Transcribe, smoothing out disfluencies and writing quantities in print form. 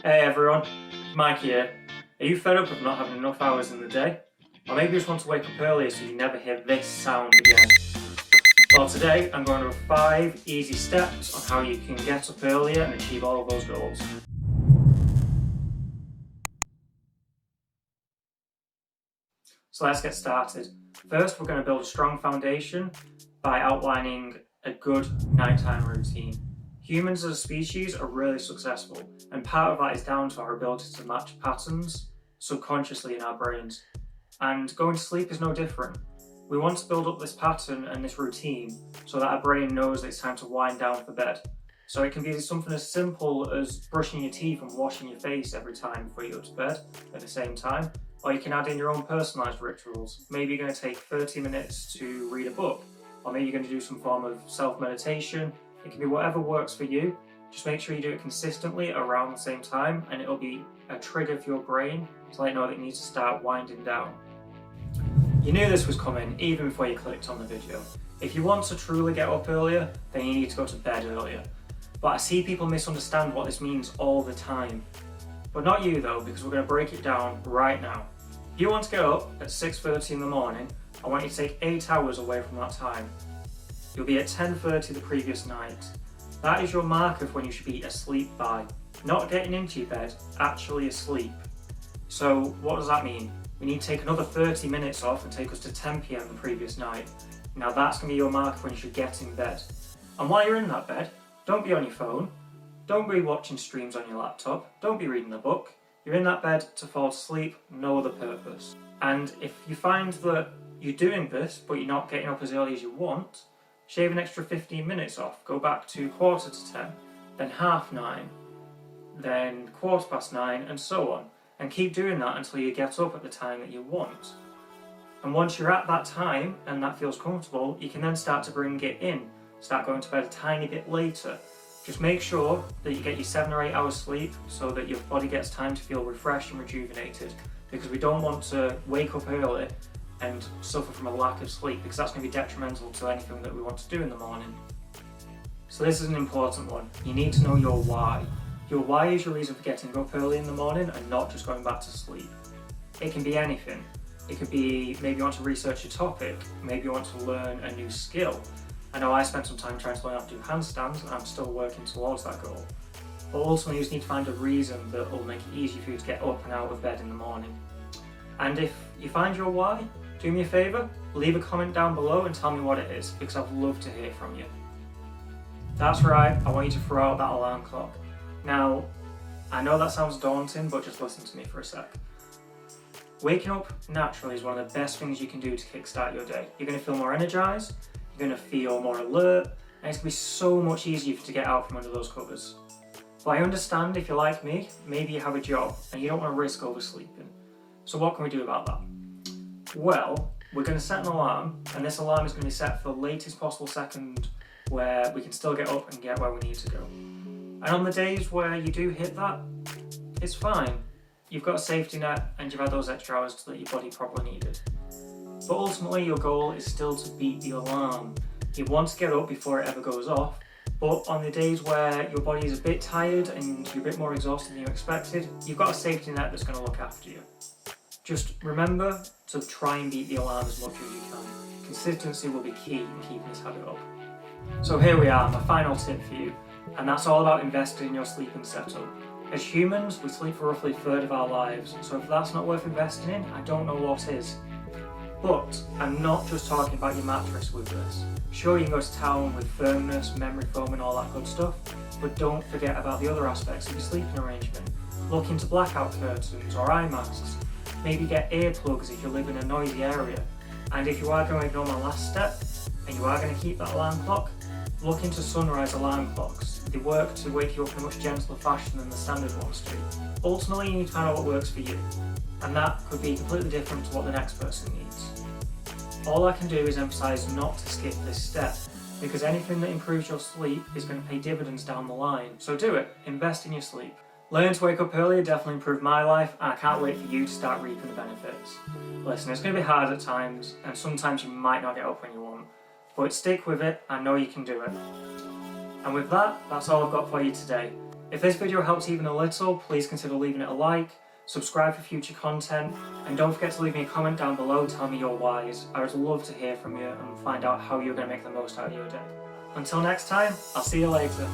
Hey everyone, Mike here. Are you fed up of not having enough hours in the day? Or maybe you just want to wake up earlier so you never hear this sound again? Well, today I'm going over 5 easy steps on how you can get up earlier and achieve all of those goals. So let's get started. First, we're going to build a strong foundation by outlining a good nighttime routine. Humans as a species are really successful, and part of that is down to our ability to match patterns subconsciously in our brains. And going to sleep is no different. We want to build up this pattern and this routine so that our brain knows that it's time to wind down for bed. So it can be something as simple as brushing your teeth and washing your face every time before you go to bed at the same time. Or you can add in your own personalised rituals. Maybe you're going to take 30 minutes to read a book, or maybe you're going to do some form of self-meditation. It can be whatever works for you. Just make sure you do it consistently around the same time, and it'll be a trigger for your brain to let you know that you need to start winding down. You knew this was coming even before you clicked on the video. If you want to truly get up earlier, then you need to go to bed earlier. But I see people misunderstand what this means all the time. But not you though, because we're going to break it down right now. If you want to get up at 6:30 in the morning, I want you to take 8 hours away from that time. You'll be at 10:30 the previous night. That is your marker of when you should be asleep by. Not getting into your bed, actually asleep. So what does that mean? We need to take another 30 minutes off and take us to 10 PM the previous night. Now that's going to be your marker when you should get in bed. And while you're in that bed, don't be on your phone. Don't be watching streams on your laptop. Don't be reading a book. You're in that bed to fall asleep, no other purpose. And if you find that you're doing this, but you're not getting up as early as you want, shave an extra 15 minutes off. Go back to 8:45, then 9:30, then 9:15, and so on. And keep doing that until you get up at the time that you want. And once you're at that time, and that feels comfortable, you can then start to bring it in. Start going to bed a tiny bit later. Just make sure that you get your 7 or 8 hours sleep so that your body gets time to feel refreshed and rejuvenated, because we don't want to wake up early and suffer from a lack of sleep, because that's going to be detrimental to anything that we want to do in the morning. So this is an important one. You need to know your why. Your why is your reason for getting up early in the morning and not just going back to sleep. It can be anything. It could be maybe you want to research a topic, maybe you want to learn a new skill. I know I spent some time trying to learn how to do handstands and I'm still working towards that goal. But ultimately you just need to find a reason that will make it easy for you to get up and out of bed in the morning. And if you find your why, do me a favour, leave a comment down below and tell me what it is, because I'd love to hear from you. That's right, I want you to throw out that alarm clock. Now, I know that sounds daunting, but just listen to me for a sec. Waking up naturally is one of the best things you can do to kickstart your day. You're going to feel more energised, you're going to feel more alert, and it's going to be so much easier to get out from under those covers. But I understand if you're like me, maybe you have a job and you don't want to risk oversleeping. So what can we do about that? Well, we're going to set an alarm, and this alarm is going to be set for the latest possible second where we can still get up and get where we need to go. And on the days where you do hit that, it's fine. You've got a safety net and you've had those extra hours that your body probably needed. But ultimately your goal is still to beat the alarm. You want to get up before it ever goes off, but on the days where your body is a bit tired and you're a bit more exhausted than you expected, you've got a safety net that's going to look after you. Just remember to try and beat the alarm as much as you can. Consistency will be key in keeping this habit up. So here we are, my final tip for you, and that's all about investing in your sleeping setup. As humans, we sleep for roughly a third of our lives, so if that's not worth investing in, I don't know what is. But I'm not just talking about your mattress with this. Sure, you can go to town with firmness, memory foam and all that good stuff, but don't forget about the other aspects of your sleeping arrangement. Look into blackout curtains or eye masks. Maybe get earplugs if you live in a noisy area. And if you are going to ignore my last step, and you are going to keep that alarm clock, look into sunrise alarm clocks. They work to wake you up in a much gentler fashion than the standard ones do. Ultimately, you need to find out what works for you, and that could be completely different to what the next person needs. All I can do is emphasise not to skip this step, because anything that improves your sleep is going to pay dividends down the line. So do it, invest in your sleep. Learning to wake up earlier definitely improved my life, and I can't wait for you to start reaping the benefits. Listen, it's going to be hard at times, and sometimes you might not get up when you want, but stick with it, I know you can do it. And with that, that's all I've got for you today. If this video helped even a little, please consider leaving it a like, subscribe for future content, and don't forget to leave me a comment down below telling me your whys. I would love to hear from you and find out how you're going to make the most out of your day. Until next time, I'll see you later.